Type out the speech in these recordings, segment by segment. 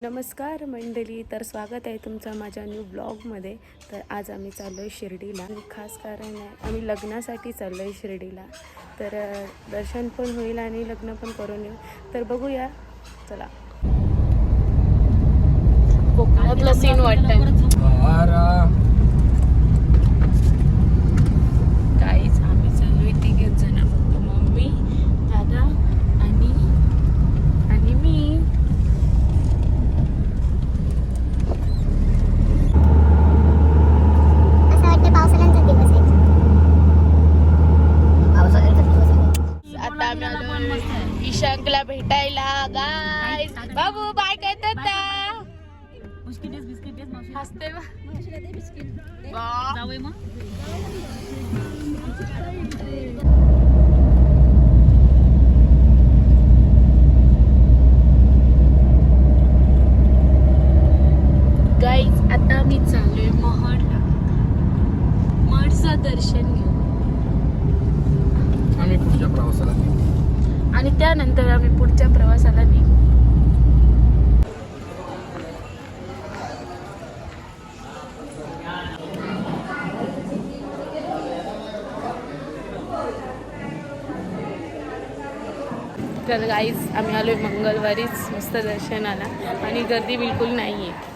नमस्कार मंडळी, तर स्वागत आहे तुमचं माझ्या न्यू ब्लॉगमध्ये. तर आज आम्ही चाललो आहे शिर्डीला आणि खास कारण आहे आम्ही लग्नासाठी चाललो आहे शिर्डीला. तर दर्शन पण होईल आणि लग्न पण करून येऊ. तर बघूया, चला. कोकणातलं सीन वाटतं. काहीच आम्ही चाललो आहे 3 जण, मम्मी, दादा आणि मी. आता आम्ही आलो ईशांकला भेटायला. गाईस बाबू बाय कहतात हसते गाईस. आता मी चाललोय महडला. महडचं दर्शन घेऊ आम्ही पुढच्या प्रवासाला आणि त्यानंतर आम्ही पुढच्या प्रवासाला निघू. तर गाईज आम्ही आलोय मंगळवारीच मस्त दर्शनाला आणि गर्दी बिलकुल नाही आहे.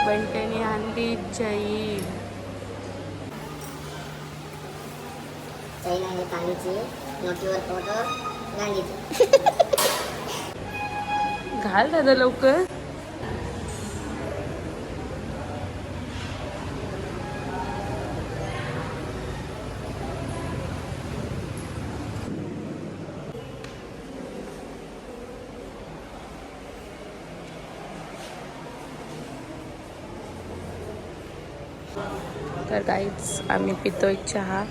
बंटनी आंधी चैन आहे पाणीची नोटीवर फोटो गांधीची. घाल दादा लवकर. तर काहीच आम्ही पितोय चहा.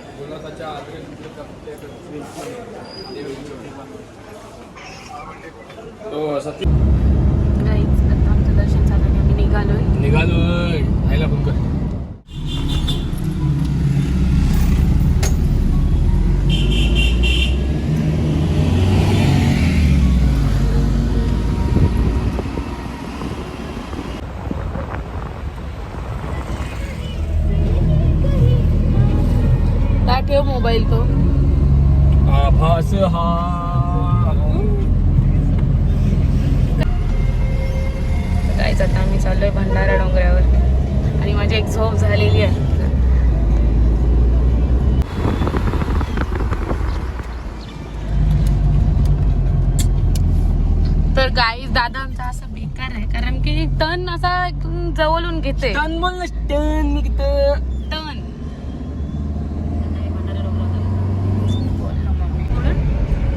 गाईच आता आमचं दर्शन झालं आणि आम्ही निघालोय. आईला फोन कर. ठेव मोबाईल तो. आभास हा गाईच आता आम्ही चाललोय भंडारा डोंगरावर आणि माझी एक झोप झालेली आहे. तर गाईज दादा आमचा असा बेकार आहे कारण की टर्न असा एकदम जवळून घेते. टर्न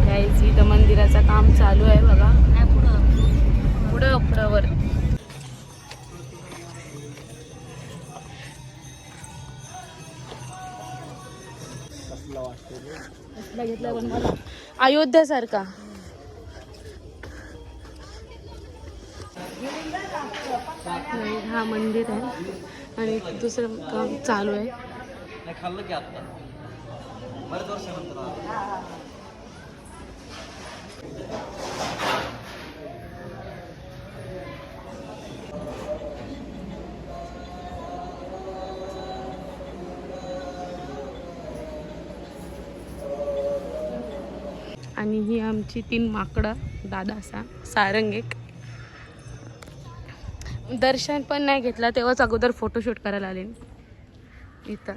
गाईज इथं मंदिराचं काम चालू आहे बघा. पुढं वर अयोध्या सारखा. हा मंदिर आहे आणि दुसरं काम चालू आहे. आणि ही आमची 3 माकडं. दादा असा सारंग एक. दर्शन पण नाही घेतला तेव्हाच अगोदर फोटोशूट करायला आले इथं.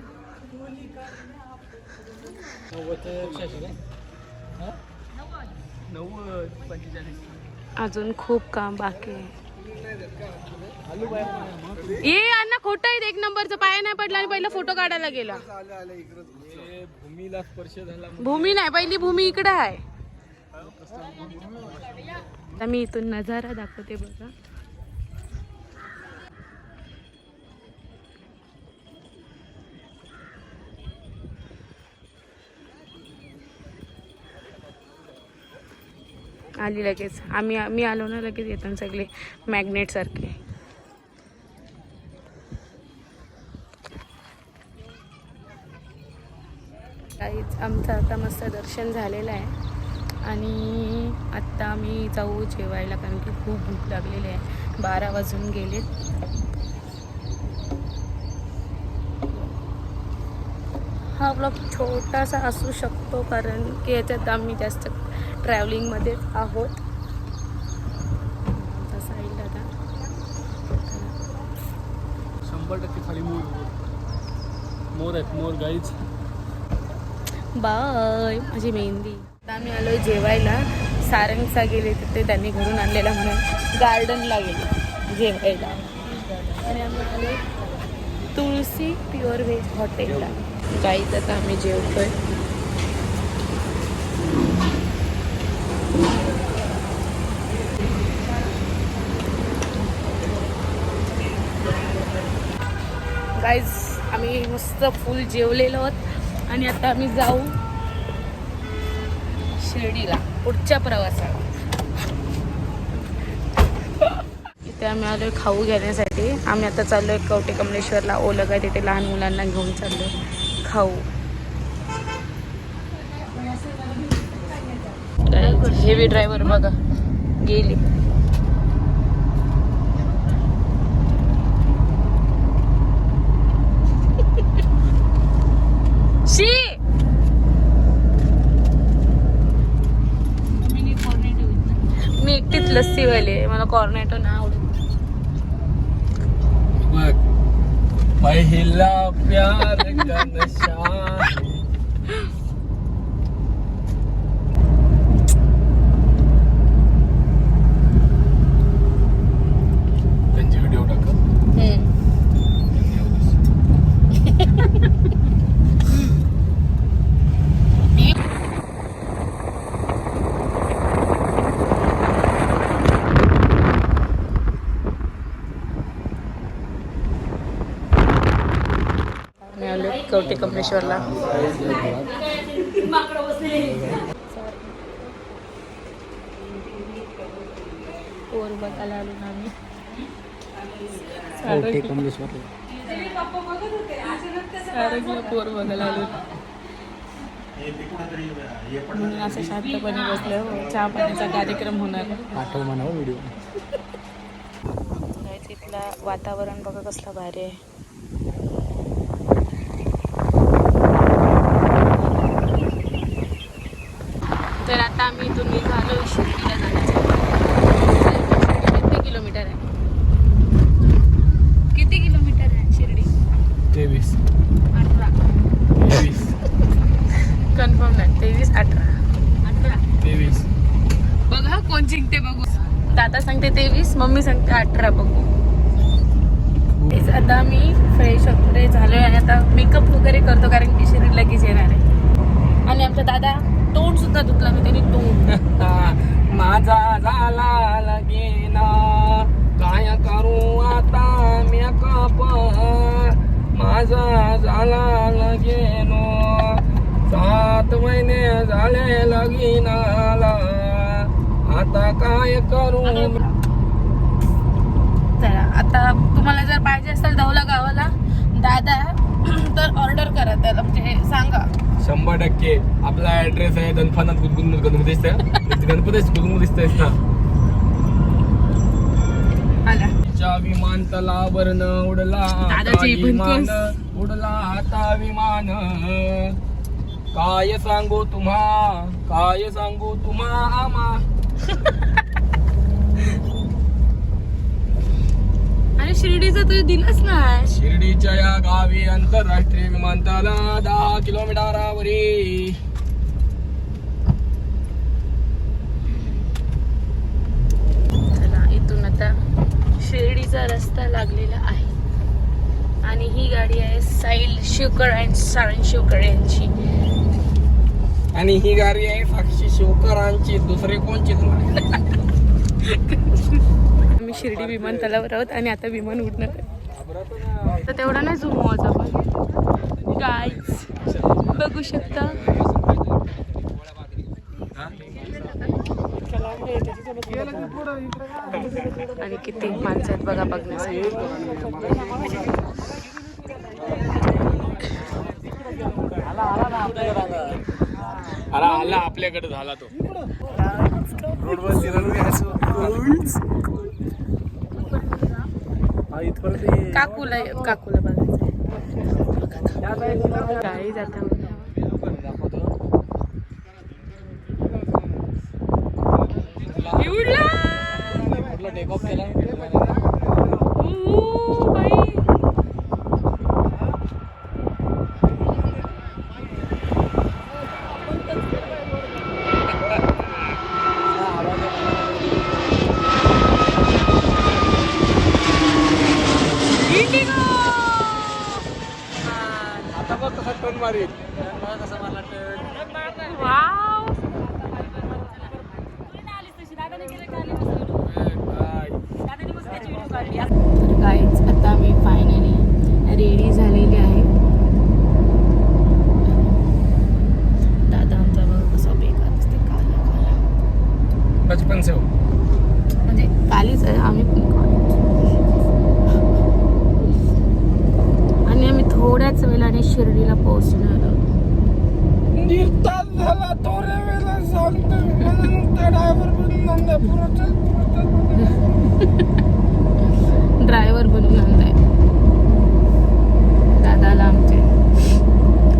अजून खूप काम बाकी आहे. ये अण्णा खोटं आहे. 1 नंबरचं पाय नाही पडला आणि पहिला फोटो काढायला गेला. भूमीला स्पर्श झाला. भूमी नाही, पहिली भूमी इकडे आहे. आता मी इथून नजारा दाखवते बघा. आली लगेच. मी आलो ना लगेच येतात सगळे मॅग्नेट सारखे. काहीच आमचं आता मस्त दर्शन झालेलं आहे आणि आत्ता आम्ही जाऊ जेवायला कारण की खूप भूक लागलेली आहे. 12 वाजून गेलेत. हा ब्लॉग छोटासा असू शकतो कारण की याच्यात आम्ही जास्त ट्रॅव्हलिंगमध्येच आहोत. तसा येईल दादा 100% खाली मोर आहेत. मोर गाईच. बाय माझी मेहंदी. आता आम्ही आलोय जेवायला. सारंगचा गेले तिथे त्यांनी घरून आणलेला म्हणून गार्डनला गेलो जेवायला आणि आम्ही आलो तुळशी प्युअर व्हेज हॉटेलला. गाईत आता आम्ही जेवतोय. गाईज आम्ही मस्त फुल जेवलेलो आहोत आणि आता आम्ही जाऊ शिर्डीला पुढच्या प्रवासाला. इथे आम्ही आलोय खाऊ घेण्यासाठी. आम्ही आता चाललोय कवटे कमलेश्वरला. ओळख आहे तिथे लहान मुलांना घेऊन चाललोय खाऊ. हेवी ड्रायव्हर बघा गेली. शी मी एकटीच लस्सीवाले. मला कॉर्नेटो ना आवडत. पहिला प्यार का नशा. त्यांची व्हिडिओ टाका. कवटे कमलेश्वरला. पोर बघायला आलो ना आम्ही. सारंगला पोर बघायला आलो म्हणून असं शांतपणे बसलं. चहा पाण्याचा कार्यक्रम होणार. व्हिडिओ. इथला वातावरण बघा कसलं भारी आहे. तर आता आम्ही इथून निघालो शिर्डीला जाण्यासाठी. किती किलोमीटर आहे? किती किलोमीटर आहे शिर्डी? 23. 18. 23. कन्फर्म नाही. 23, 18. 23. बघा कोण जिंकते बघू. दादा सांगते 23, मम्मी सांगते 18. बघू. आता आम्ही फ्रेश वगैरे झालोय आणि आता मेकअप वगैरे करतो कारण की शिर्डी लगेच येणार आहे. आणि आमचा दादा तोंड सुद्धा धुतला मी त्यांनी. तोंड माझा झाला लगेना काय करू आता मेकअप. माझा झाला लगेनो 7 महिने झाले लगीनाला आता काय करू. चला आता तुम्हाला जर पाहिजे असेल दौला गावाला दादा तर ऑर्डर करा त्याला म्हणजे सांगा. 100% आपला ऍड्रेस आहे दनफानात गणपती दिसतंय. गणपती गुदगुंद दिसतंय ना. आला विमानतळावर उडला विमान. उडला आता विमान. काय सांगू तुम्हा आमा. आणि शिर्डीचा तर दिलंच नाही. शिर्डीच्या या गावी आंतरराष्ट्रीय विमानतळ 10 किलोमीटरावरी. चला इथून आता शिर्डीचा रस्ता लागलेला आहे आणि ही गाडी आहे साहिल शिवकर अँड सारंग शिवकर यांची. आणि ही गाडी आहे साक्षी शिवकरांची. दुसरे कोणचीच नाही. आम्ही शिर्डी विमानतळावर आहोत आणि आता विमान उडणार आहे. तर तेवढा नाही झूम व्हायचा पण गाईज बघू शकता. आणि किती माणसं आहेत बघा बघण्यासाठी. आला आपल्याकडे झाला तो. काकूला बघायचं काही जाता टेक ऑफ केला. आता बघ कसा टर्न मारेल. कसं मला गाईज आता मी फायनली रेडी झालेली आहे. दादा आमचा बघा कसा बेकार दिसते काला काला. बचपन से हो. म्हणजे कालीच आहे आम्ही पण कालीच. आणि आम्ही थोड्याच वेळाने शिर्डीला पोहोचणार आहोत. झाला थोड्या वेळा सांगतो ड्रायव्हर बनून आणलाय दादाला आमचे.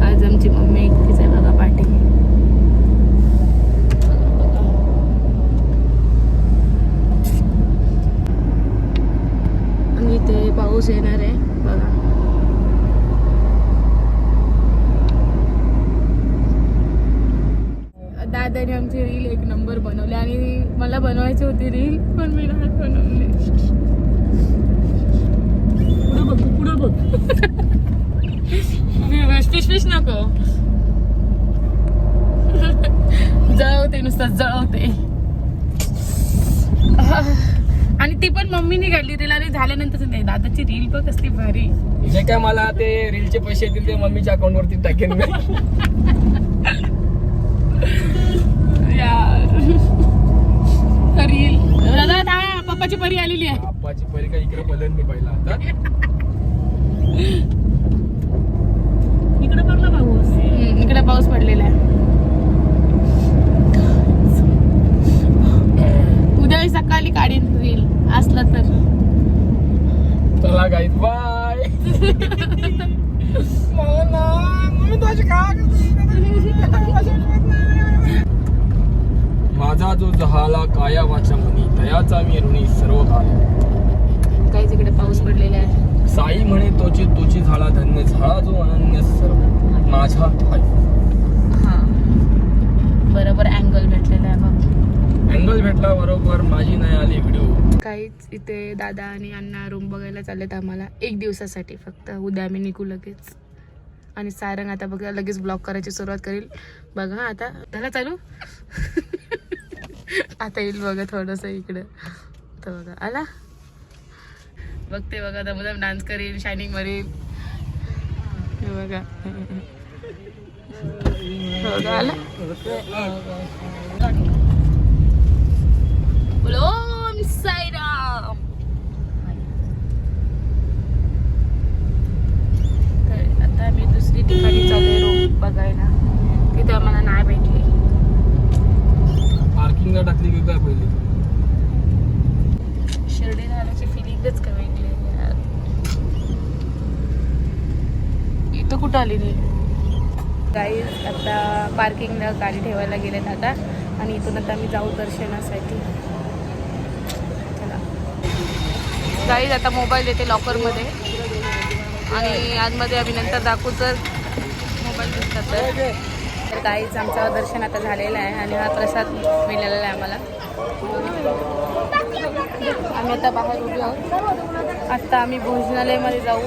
आज आमची मम्मी एकटीच आहे बघा पाठी. आणि इथे पाऊस येणार आहे बघा. दादाने आमची रील एक नंबर बनवली आणि मला बनवायची होती रील पण मी नाही बनवली. पुढे बघ फिश नको जळवते नुसतं जळवते. आणि ती पण मम्मीने काढली रील आणि झाल्यानंतर नाही दादाची रील बघ कसली भारी. जे काय मला ते रीलचे पैसे येतील ते मम्मीच्या अकाउंट वरती टाकेन मी. रील दादा पप्पाची परी आलेली आहे. पप्पाची परी काय इकडे बदल मी पहिला आता. इकडे पडला पाऊस. इकडे पाऊस पडलेला आहे. उद्या सकाळी काढीन रील असला तर. चला गाईज बाय. माझा जो जहाला काया वाचा म्हणी तयाचा मी ऋणी सर्व काळ. काहीच इकडे पाऊस पडलेला आहे. साई म्हणे तोची तुझी झाला धन्य झाला जो अनन्य सर्व माझा हाय. हा बरोबर अँगल भेटलेला आहे बघ. अँगल भेटला बरोबर. माझी नाही आली व्हिडिओ. काहीच इथे दादा आणि अण्णा रूम बघायला चाललेत आम्हाला 1 दिवसासाठी फक्त. उद्या आम्ही निघू लगेच. आणि सारंग आता बघा लगेच ब्लॉग करायची सुरुवात करेल बघा. आता त्याला चालू आता येईल बघा थोडंसं इकडं. तर बघा आला बघते बघा आता मुद्दाम डान्स करेल शायनिंग मारेल बघा. बघा आला बोलो साईराम. तर आता मी दुसरी ठिकाणी चालले रूम बघायला. तिथे आम्हाला नाही भेटली. पार्किंगला टाकली की काय पहिली. शिर्डीला आल्याची फिलिंगच का वेगळी आहे यार. इथं कुठं आली नाही. गाईज आता पार्किंगला गाडी ठेवायला गेलेत आता. आणि इथून आता आम्ही जाऊ दर्शनासाठी. चला गाईज आता मोबाईल देते लॉकरमध्ये आणि आतमध्ये आम्ही नंतर दाखवू तर मोबाईल दिसतात. तर गाईज आमचं दर्शन आता झालेलं आहे आणि हा प्रसाद मिळालेला आहे आम्हाला. आम्ही आता बाहेर उभे आहोत. आत्ता आम्ही भोजनालयामध्ये जाऊ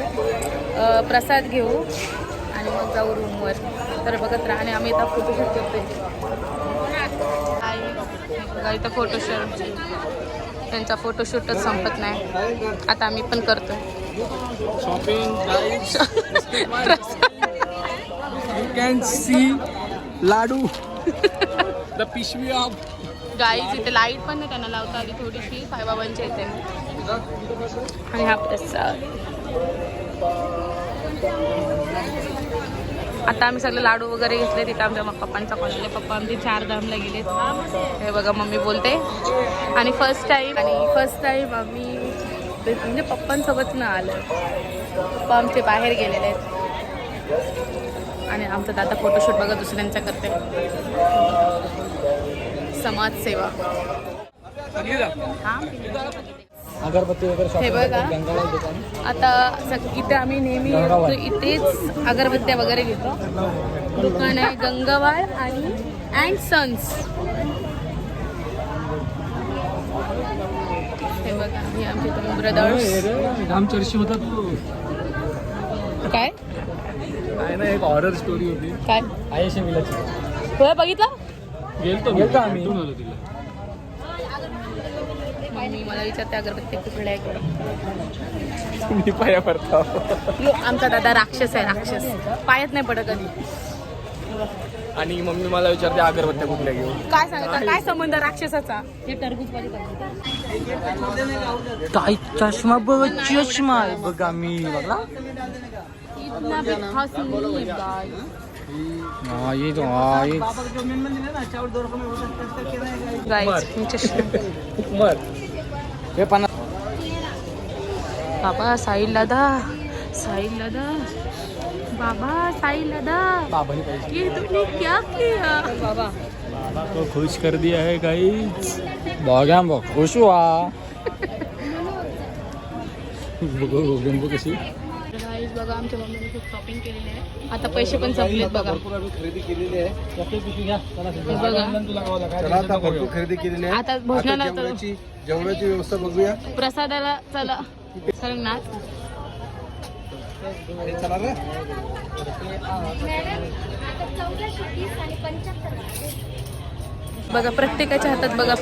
प्रसाद घेऊ आणि मग जाऊ रूमवर. तर बघत राहा. आणि आम्ही आता फोटोशूट करतोय. बघा इथं फोटोशूट. त्यांचा फोटोशूटच संपत नाही. आता आम्ही पण करतोय shopping guys. You can see laddu the pishvi of guys इथे लाईट पण नाही त्यांना लावता आली थोडीशी साईबाबांच्या इथे. आणि हा प्रसाद. आता आम्ही सगळे लाडू वगैरे घेतले. तिथे आमच्या पप्पांचा कॉल आले. पप्पा आमचे 4 धामला गेलेत. हे बघा मम्मी बोलते. आणि फर्स्ट टाईम आम्ही म्हणजे पप्पांसोबत न आलं. पप्पा आमचे बाहेर गेलेले आहेत. आणि आमचा दादा फोटोशूट बघा दुसऱ्यांचा करते. समाजसेवा. अगरबत्ती वगैरे हे बघा आता इथे आम्ही नेहमी इथेच अगरबत्त्या वगैरे घेतो. दुकान आहे गंगावाळ आणि अँड सन्स. हे बघा हे आमचे दोन ब्रदर्स. रामचर्षी होता तू काय काय ना एक हॉरर स्टोरी होती काय आयेशा मिलाची. तुला बघितलं गेलतो आम्ही. मम्मी मला विचारते अगरबत्त्या कुठल्या आहे. मी पाया पडतो. आमचा दादा राक्षस आहे. राक्षस पायात नाही पडत कधी. आणि मम्मी मला विचारते अगरबत्त्या कुठल्या घेऊ. काय सांगता काय संबंध राक्षसाचा. हे टरबूज काय चष्मा बघ चष्मा आहे बघा मी बघला इतना भी खास नहीं है गाइस. गाइस मर हे पण बाबा साहिल दादा बाबा साहिल दादा बाबाने पाहिजे. ये तूने क्या किया बाबा. तो खुश कर दिया है गाइस बघा बघ खुश व्हा बघ कशी. गाइस बघा आमच्या मम्मीने खूप शॉपिंग केलेली आहे. आता पैसे पण संपलेत बघा. खरेदी केलेली आहे. बघा खरेदी केलेली आहे. आता भोजनाला तर जेवणाची व्यवस्था बघूया. प्रसादाला चला चल नाच. चला रे. बघा प्रत्येकाच्या हातात बघा.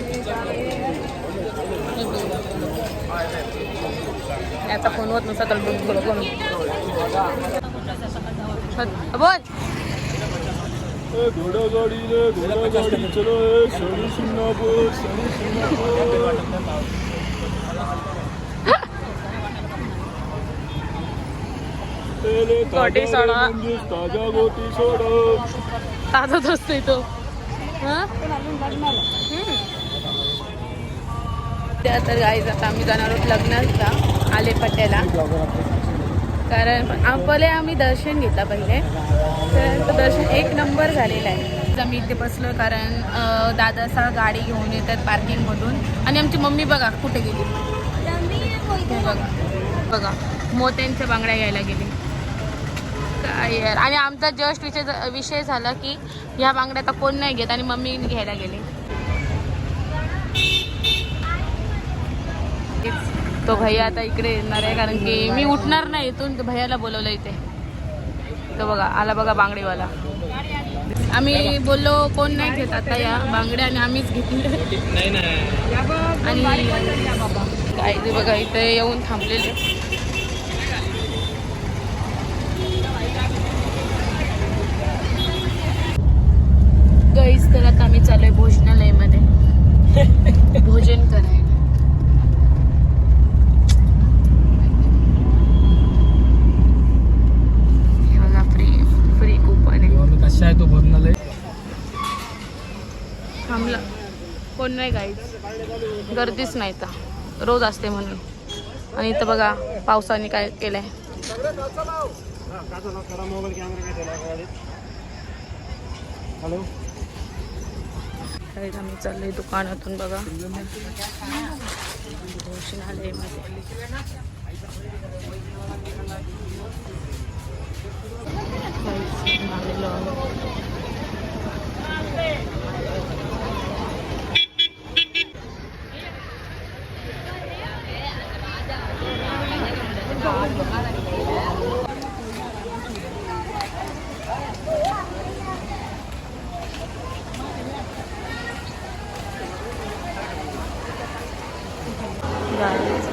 याचा फोन होत नसता तर बोल बोल. घोडागाडी रे घोडागाडी चलो शनी शिंगापूर शनी शिंगापूर. गोटी सोडा. ताजा गोटी सोडा. ताजाच असतोय तो. त्या तर गाईज आता आम्ही जाणार आहोत लग्नाचा आले पट्ट्याला. कारण पहिले आम्ही दर्शन घेतला पहिले तर दर्शन 1 नंबर झालेलं आहे. आम्ही इथे बसलो कारण दादाचा गाडी घेऊन येतात पार्किंगमधून. आणि आमची मम्मी बघा कुठे गेली. बघा मोत्यांच्या बांगड्या घ्यायला गेली काय यार. आणि आमचा जस्ट विषय झाला की ह्या बांगड्या आता कोण नाही घेत आणि मम्मी घ्यायला गेली. तो भैया आता इकडे येणार आहे कारण की मी उठणार नाही इथून. भैयाला बोलवलं इथे. तो बघा आला बघा बांगडीवाला. आम्ही बोललो कोण नाही घेत आता या बांगड्या आणि आम्हीच घेतले. आणि काय ते बघा इथे येऊन थांबलेले. गाईस तर आता आम्ही चालूय भोजनालयमध्ये भोजन करायला. हे बघा फ्री कुपन आहे. कशा आहे तो भोजनालय. थांबला कोण नाही गाईज. गर्दीच नाही तर रोज असते म्हणून. आणि इथं बघा पावसाने काय केलंय. हॅलो आम्ही चाललोय दुकानातून बघा भोजनालयमध्ये.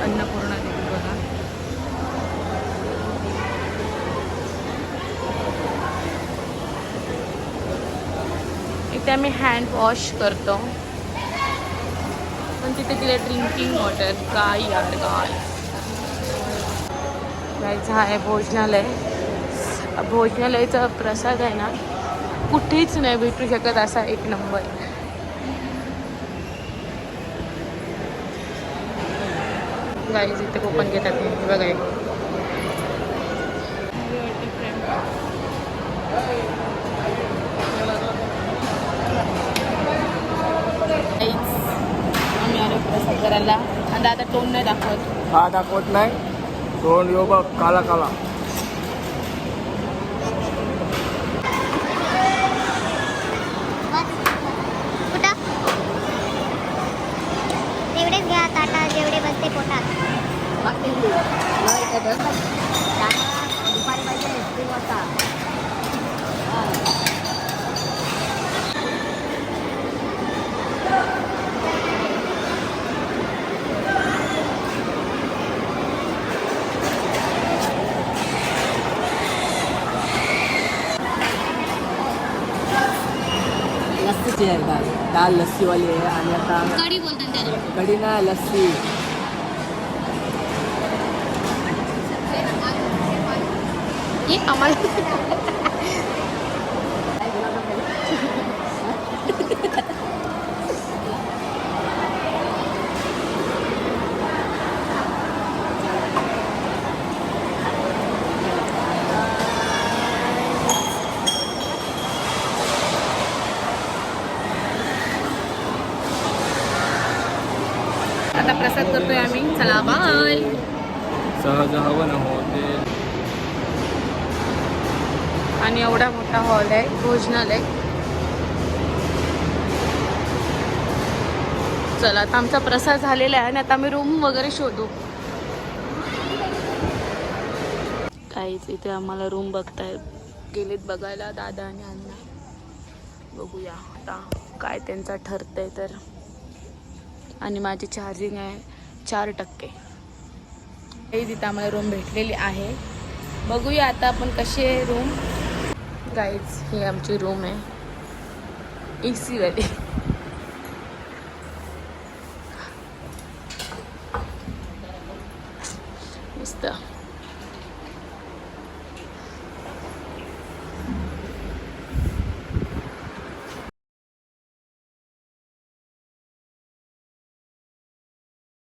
अन्नपूर्णा देवी बघा. इथे आम्ही हँड वॉश करतो. पण तिथे तिला ड्रिंकिंग वॉटर काय यार काय जायचं आहे भोजनालय. भोजनालयाचा प्रसाद आहे ना कुठेच नाही भेटू शकत असा एक नंबर. गाईज इथे कोपन घेतात बघा आम्ही आलो प्रसाद करायला आणि आता तोंड नाही दाखवत. हा दाखवत नाही तोंड यो बघ काला काला. कुठं तेवढेच घ्या ताटा जेवढे बसते पोटात. दुपारी पाहिजे 3 वाजता. लस्सीची आहे दाल लस्सीवाली आहे आणि आता कढी बोलतात त्याला. कढी ना लस्सी. ही आम्हाला आता प्रसाद करतोय आम्ही. चला बाय. सहज हवं न होते. आणि एवढा मोठा हॉल आहे भोजनालय. चला आता आमचा प्रसाद झालेला आहे आणि आता आम्ही रूम वगैरे शोधू. काहीच इथे आम्हाला रूम बघतायत गेलेत बघायला दादा आणि अण्णा. बघूया आता काय त्यांचा ठरतंय तर. आणि माझी चार्जिंग आहे 4%. तिथं आम्हाला रूम भेटलेली आहे. बघूया आता आपण कशी आहे रूम. गाईज ही आमची रूम आहे AC वाली.